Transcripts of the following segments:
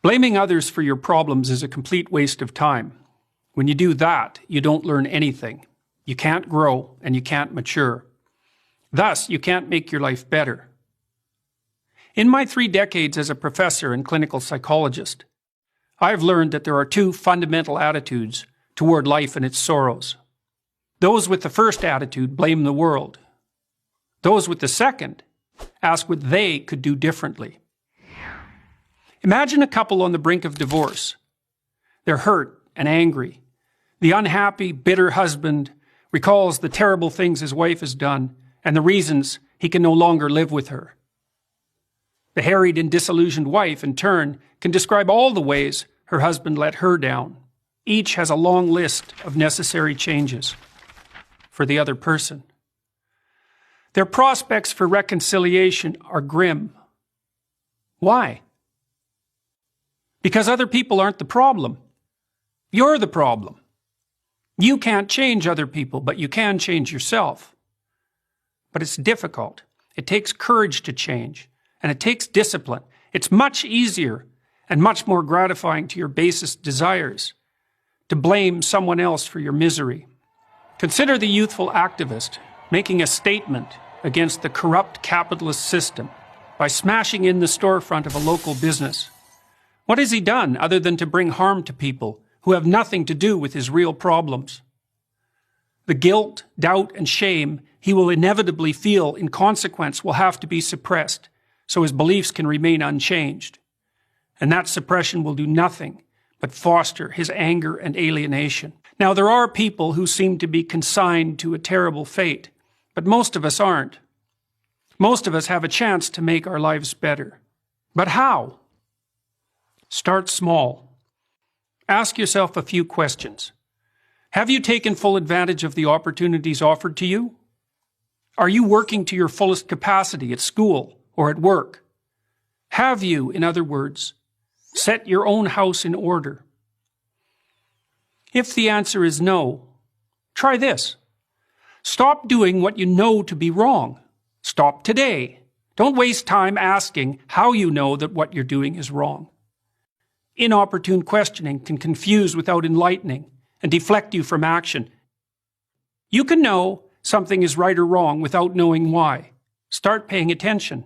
Blaming others for your problems is a complete waste of time. When you do that, you don't learn anything. You can't grow and you can't mature. Thus, you can't make your life better. In my 3 decades as a professor and clinical psychologist, I've learned that there are 2 fundamental attitudes toward life and its sorrows. Those with the first attitude blame the world. Those with the second ask what they could do differently. Imagine a couple on the brink of divorce. They're hurt and angry. The unhappy, bitter husband recalls the terrible things his wife has done and the reasons he can no longer live with her. The harried and disillusioned wife, in turn, can describe all the ways her husband let her down. Each has a long list of necessary changes for the other person. Their prospects for reconciliation are grim. Why? Because other people aren't the problem. You're the problem. You can't change other people, but you can change yourself. But it's difficult. It takes courage to change, and it takes discipline. It's much easier and much more gratifying to your basest desires to blame someone else for your misery. Consider the youthful activist making a statement against the corrupt capitalist system by smashing in the storefront of a local business. What has he done other than to bring harm to people who have nothing to do with his real problems? The guilt, doubt, and shame he will inevitably feel in consequence will have to be suppressed so his beliefs can remain unchanged. And that suppression will do nothing but foster his anger and alienation. Now, there are people who seem to be consigned to a terrible fate, but most of us aren't. Most of us have a chance to make our lives better. But how? Start small. Ask yourself a few questions. Have you taken full advantage of the opportunities offered to you? Are you working to your fullest capacity at school or at work? Have you, in other words, set your own house in order? If the answer is no, try this. Stop doing what you know to be wrong. Stop today. Don't waste time asking how you know that what you're doing is wrong. Inopportune questioning can confuse without enlightening and deflect you from action. You can know something is right or wrong without knowing why. Start paying attention.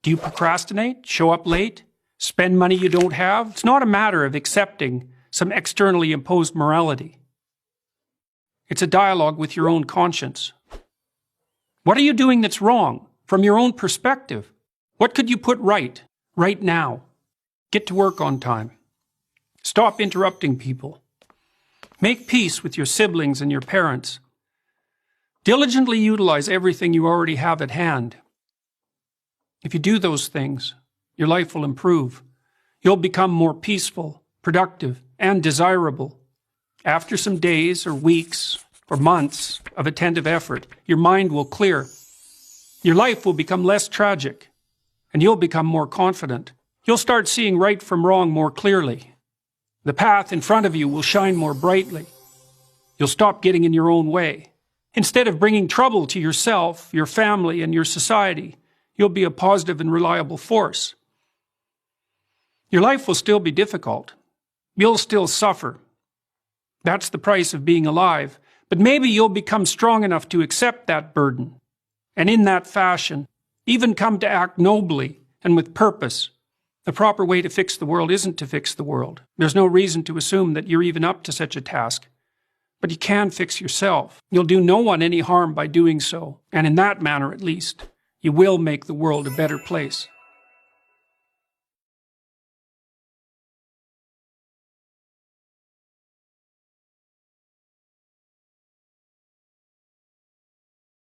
Do you procrastinate? Show up late? Spend money you don't have? It's not a matter of accepting some externally imposed morality. It's a dialogue with your own conscience. What are you doing that's wrong from your own perspective? What could you put right now? Get to work on time. Stop interrupting people. Make peace with your siblings and your parents. Diligently utilize everything you already have at hand. If you do those things, your life will improve. You'll become more peaceful, productive, and desirable. After some days or weeks or months of attentive effort, your mind will clear. Your life will become less tragic, and you'll become more confident. You'll start seeing right from wrong more clearly. The path in front of you will shine more brightly. You'll stop getting in your own way. Instead of bringing trouble to yourself, your family, and your society, you'll be a positive and reliable force. Your life will still be difficult. You'll still suffer. That's the price of being alive. But maybe you'll become strong enough to accept that burden, and in that fashion, even come to act nobly and with purpose. The proper way to fix the world isn't to fix the world. There's no reason to assume that you're even up to such a task. But you can fix yourself. You'll do no one any harm by doing so, and in that manner at least, you will make the world a better place.